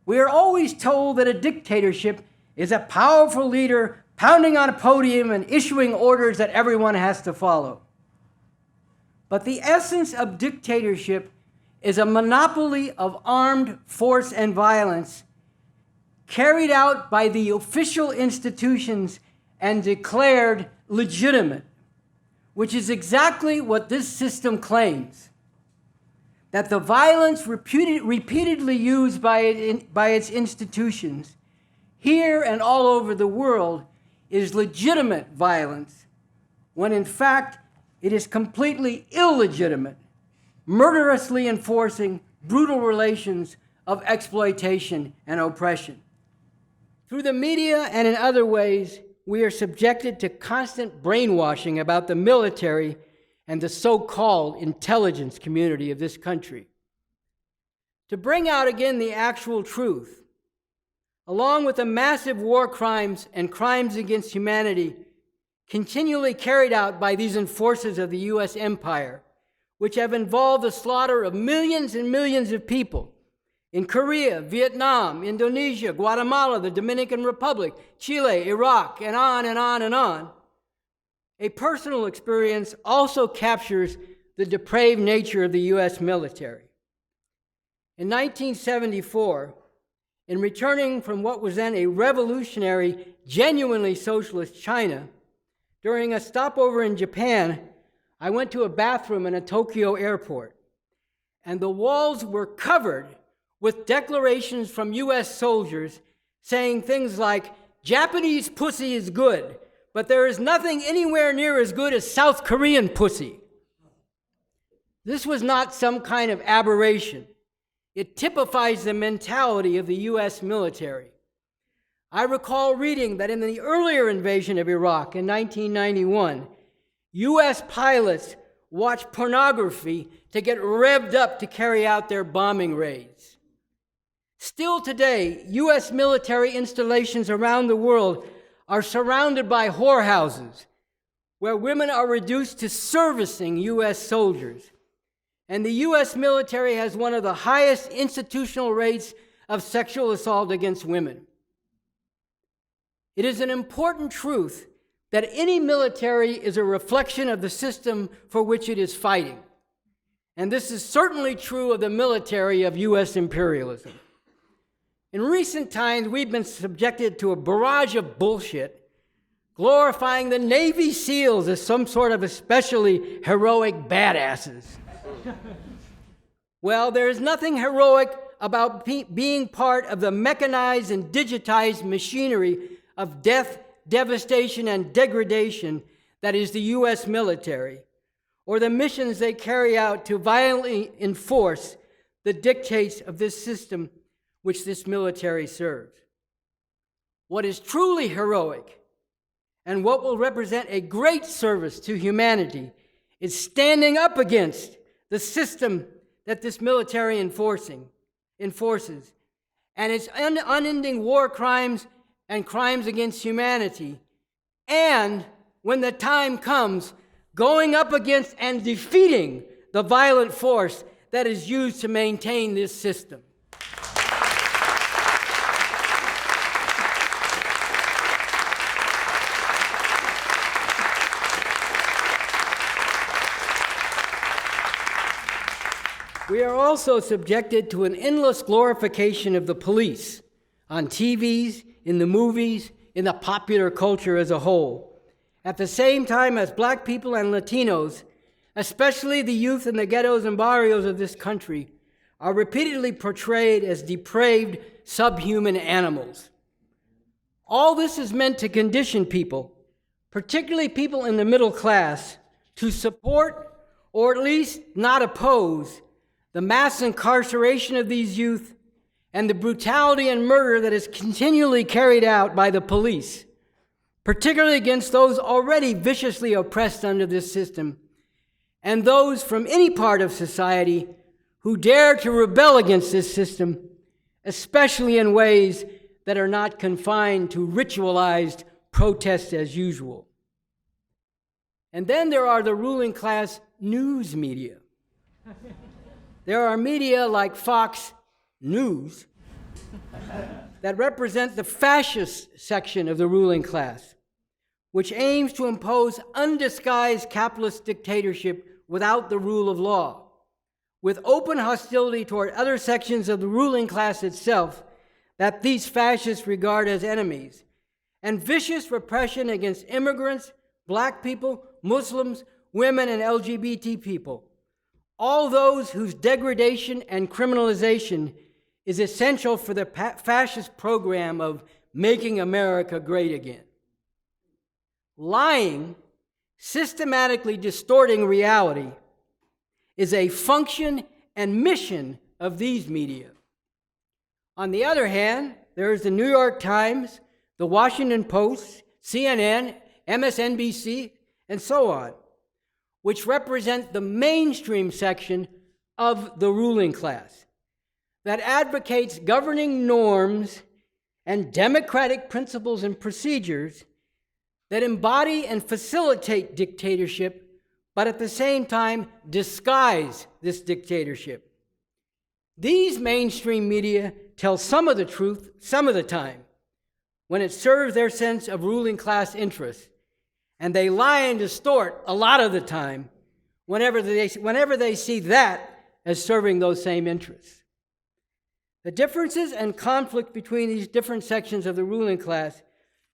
We are always told that a dictatorship is a powerful leader pounding on a podium and issuing orders that everyone has to follow. But the essence of dictatorship is a monopoly of armed force and violence carried out by the official institutions and declared legitimate, which is exactly what this system claims. That the violence repeatedly used by its institutions here and all over the world is legitimate violence, when in fact it is completely illegitimate, murderously enforcing brutal relations of exploitation and oppression. Through the media and in other ways, we are subjected to constant brainwashing about the military and the so-called intelligence community of this country. To bring out again the actual truth, along with the massive war crimes and crimes against humanity continually carried out by these enforcers of the U.S. empire, which have involved the slaughter of millions and millions of people in Korea, Vietnam, Indonesia, Guatemala, the Dominican Republic, Chile, Iraq, and on and on and on, a personal experience also captures the depraved nature of the U.S. military. In 1974, in returning from what was then a revolutionary, genuinely socialist China, during a stopover in Japan, I went to a bathroom in a Tokyo airport, and the walls were covered with declarations from U.S. soldiers saying things like, "Japanese pussy is good, but there is nothing anywhere near as good as South Korean pussy." This was not some kind of aberration. It typifies the mentality of the U.S. military. I recall reading that in the earlier invasion of Iraq in 1991, U.S. pilots watched pornography to get revved up to carry out their bombing raids. Still today, U.S. military installations around the world are surrounded by whorehouses, where women are reduced to servicing U.S. soldiers. And the U.S. military has one of the highest institutional rates of sexual assault against women. It is an important truth that any military is a reflection of the system for which it is fighting. And this is certainly true of the military of U.S. imperialism. In recent times, we've been subjected to a barrage of bullshit, glorifying the Navy SEALs as some sort of especially heroic badasses. Well, there is nothing heroic about being part of the mechanized and digitized machinery of death, devastation, and degradation that is the U.S. military, or the missions they carry out to violently enforce the dictates of this system which this military serves. What is truly heroic, and what will represent a great service to humanity, is standing up against the system that this military enforces, and its unending war crimes and crimes against humanity, and when the time comes, going up against and defeating the violent force that is used to maintain this system. We are also subjected to an endless glorification of the police on TVs, in the movies, in the popular culture as a whole. At the same time as Black people and Latinos, especially the youth in the ghettos and barrios of this country, are repeatedly portrayed as depraved, subhuman animals. All this is meant to condition people, particularly people in the middle class, to support, or at least not oppose, the mass incarceration of these youth and the brutality and murder that is continually carried out by the police, particularly against those already viciously oppressed under this system, and those from any part of society who dare to rebel against this system, especially in ways that are not confined to ritualized protests as usual. And then there are the ruling class news media. There are media like Fox News that represent the fascist section of the ruling class, which aims to impose undisguised capitalist dictatorship without the rule of law, with open hostility toward other sections of the ruling class itself that these fascists regard as enemies, and vicious repression against immigrants, black people, Muslims, women, and LGBT people, all those whose degradation and criminalization is essential for the fascist program of making America great again. Lying, systematically distorting reality, is a function and mission of these media. On the other hand, there is the New York Times, the Washington Post, CNN, MSNBC, and so on, which represent the mainstream section of the ruling class that advocates governing norms and democratic principles and procedures that embody and facilitate dictatorship, but at the same time disguise this dictatorship. These mainstream media tell some of the truth some of the time when it serves their sense of ruling class interests, and they lie and distort a lot of the time whenever they see that as serving those same interests. The differences and conflict between these different sections of the ruling class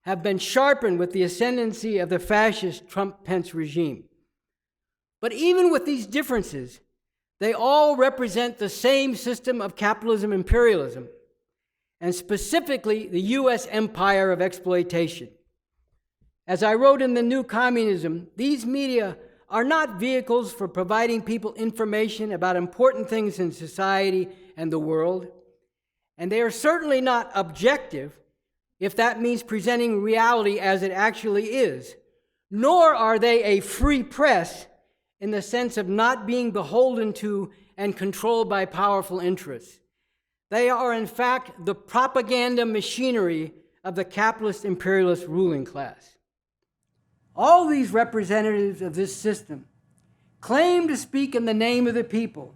have been sharpened with the ascendancy of the fascist Trump-Pence regime. But even with these differences, they all represent the same system of capitalism imperialism, and specifically the U.S. empire of exploitation. As I wrote in The New Communism, these media are not vehicles for providing people information about important things in society and the world, and they are certainly not objective, if that means presenting reality as it actually is, nor are they a free press in the sense of not being beholden to and controlled by powerful interests. They are, in fact, the propaganda machinery of the capitalist imperialist ruling class. All these representatives of this system claim to speak in the name of the people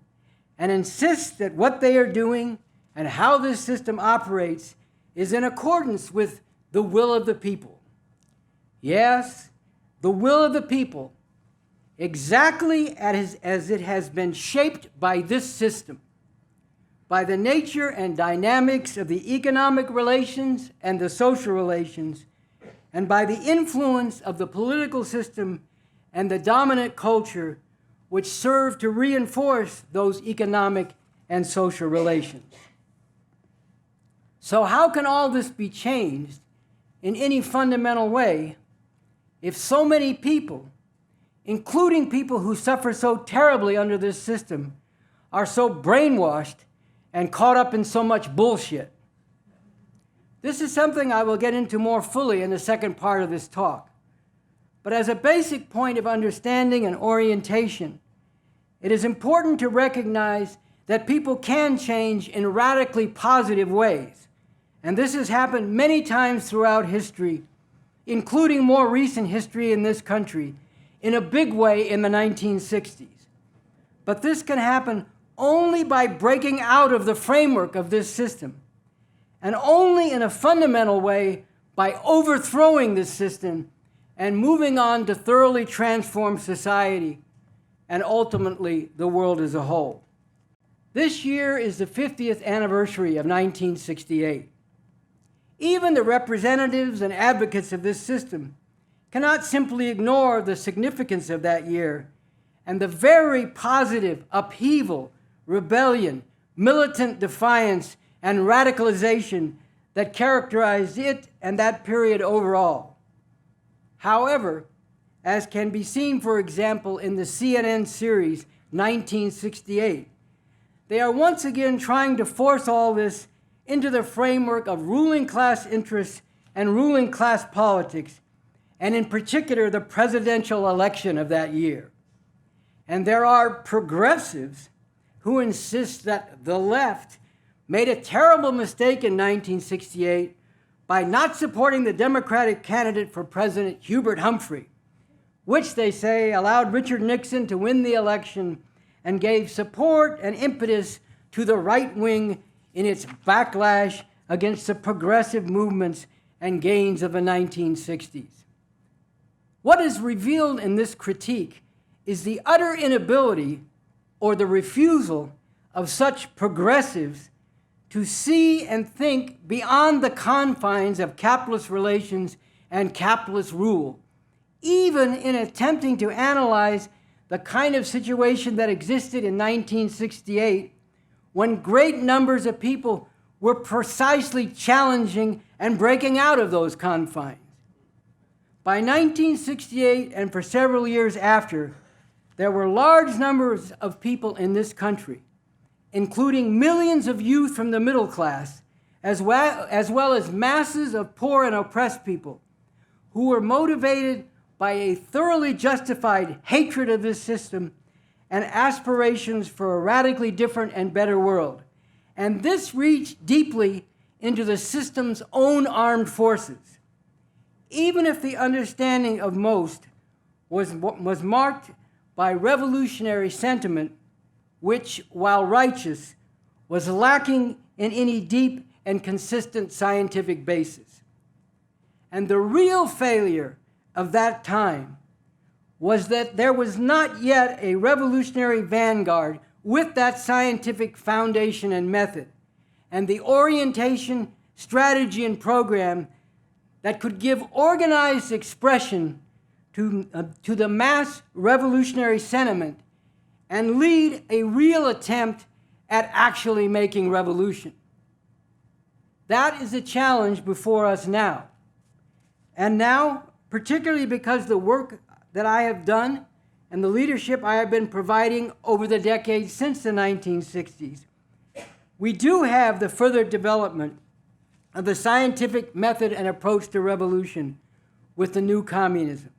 and insist that what they are doing and how this system operates is in accordance with the will of the people. Yes, the will of the people, exactly as it has been shaped by this system, by the nature and dynamics of the economic relations and the social relations, and by the influence of the political system and the dominant culture which serve to reinforce those economic and social relations. So how can all this be changed in any fundamental way if so many people, including people who suffer so terribly under this system, are so brainwashed and caught up in so much bullshit? This is something I will get into more fully in the second part of this talk. But as a basic point of understanding and orientation, it is important to recognize that people can change in radically positive ways. And this has happened many times throughout history, including more recent history in this country, in a big way in the 1960s. But this can happen only by breaking out of the framework of this system, and only in a fundamental way by overthrowing this system and moving on to thoroughly transform society and ultimately the world as a whole. This year is the 50th anniversary of 1968. Even the representatives and advocates of this system cannot simply ignore the significance of that year and the very positive upheaval, rebellion, militant defiance, and radicalization that characterized it and that period overall. However, as can be seen, for example, in the CNN series 1968, they are once again trying to force all this into the framework of ruling class interests and ruling class politics, and in particular the presidential election of that year. And there are progressives who insist that the left made a terrible mistake in 1968 by not supporting the Democratic candidate for president, Hubert Humphrey, which they say allowed Richard Nixon to win the election and gave support and impetus to the right wing in its backlash against the progressive movements and gains of the 1960s. What is revealed in this critique is the utter inability or the refusal of such progressives to see and think beyond the confines of capitalist relations and capitalist rule, even in attempting to analyze the kind of situation that existed in 1968 when great numbers of people were precisely challenging and breaking out of those confines. By 1968 and for several years after, there were large numbers of people in this country, including millions of youth from the middle class, as well as masses of poor and oppressed people, who were motivated by a thoroughly justified hatred of this system and aspirations for a radically different and better world. And this reached deeply into the system's own armed forces. Even if the understanding of most was marked by revolutionary sentiment, which, while righteous, was lacking in any deep and consistent scientific basis. And the real failure of that time was that there was not yet a revolutionary vanguard with that scientific foundation and method, and the orientation, strategy, and program that could give organized expression to the mass revolutionary sentiment and lead a real attempt at actually making revolution. That is a challenge before us now. And now, particularly because the work that I have done and the leadership I have been providing over the decades since the 1960s, we do have the further development of the scientific method and approach to revolution with the new communism.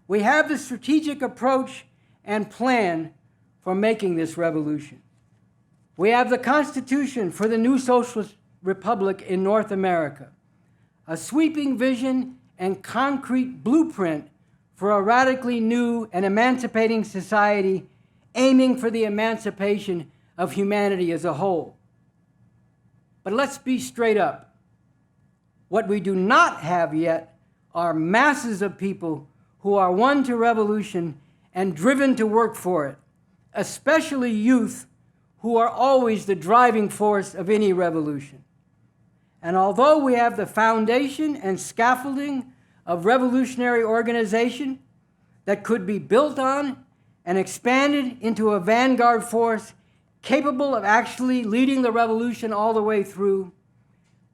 We have the strategic approach and plan for making this revolution. We have the Constitution for the new socialist republic in North America, a sweeping vision and concrete blueprint for a radically new and emancipating society aiming for the emancipation of humanity as a whole. But let's be straight up. What we do not have yet are masses of people who are won to revolution and driven to work for it, especially youth who are always the driving force of any revolution. And although we have the foundation and scaffolding of revolutionary organization that could be built on and expanded into a vanguard force capable of actually leading the revolution all the way through,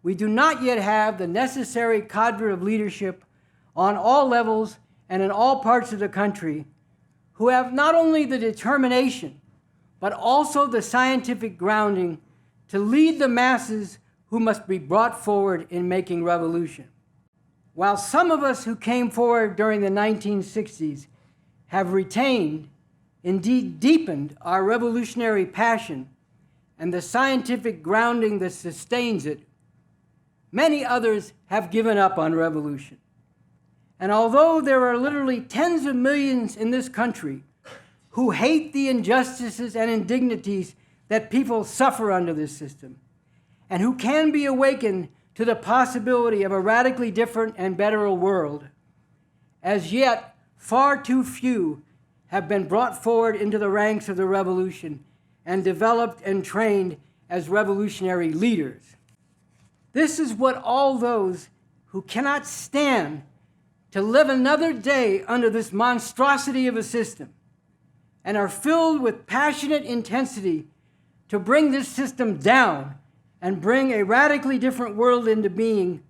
we do not yet have the necessary cadre of leadership on all levels and in all parts of the country who have not only the determination, but also the scientific grounding to lead the masses who must be brought forward in making revolution. While some of us who came forward during the 1960s have retained, indeed deepened, our revolutionary passion and the scientific grounding that sustains it, many others have given up on revolution. And although there are literally tens of millions in this country who hate the injustices and indignities that people suffer under this system, and who can be awakened to the possibility of a radically different and better world, as yet far too few have been brought forward into the ranks of the revolution and developed and trained as revolutionary leaders. This is what all those who cannot stand to live another day under this monstrosity of a system and are filled with passionate intensity to bring this system down and bring a radically different world into being,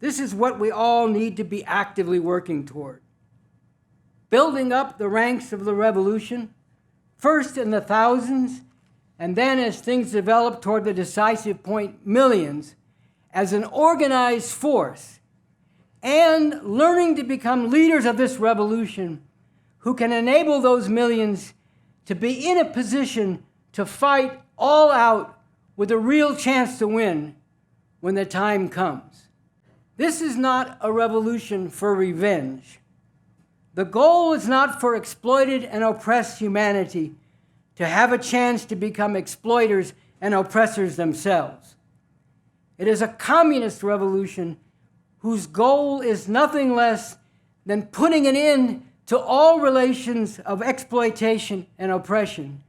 this is what we all need to be actively working toward. Building up the ranks of the revolution, first in the thousands, and then as things develop toward the decisive point, millions, as an organized force, and learning to become leaders of this revolution who can enable those millions to be in a position to fight all out with a real chance to win when the time comes. This is not a revolution for revenge. The goal is not for exploited and oppressed humanity to have a chance to become exploiters and oppressors themselves. It is a communist revolution whose goal is nothing less than putting an end to all relations of exploitation and oppression,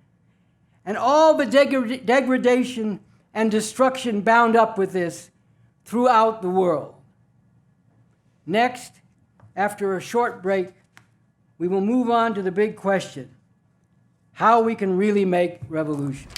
and all the degradation and destruction bound up with this throughout the world. Next, after a short break, we will move on to the big question: how we can really make revolution.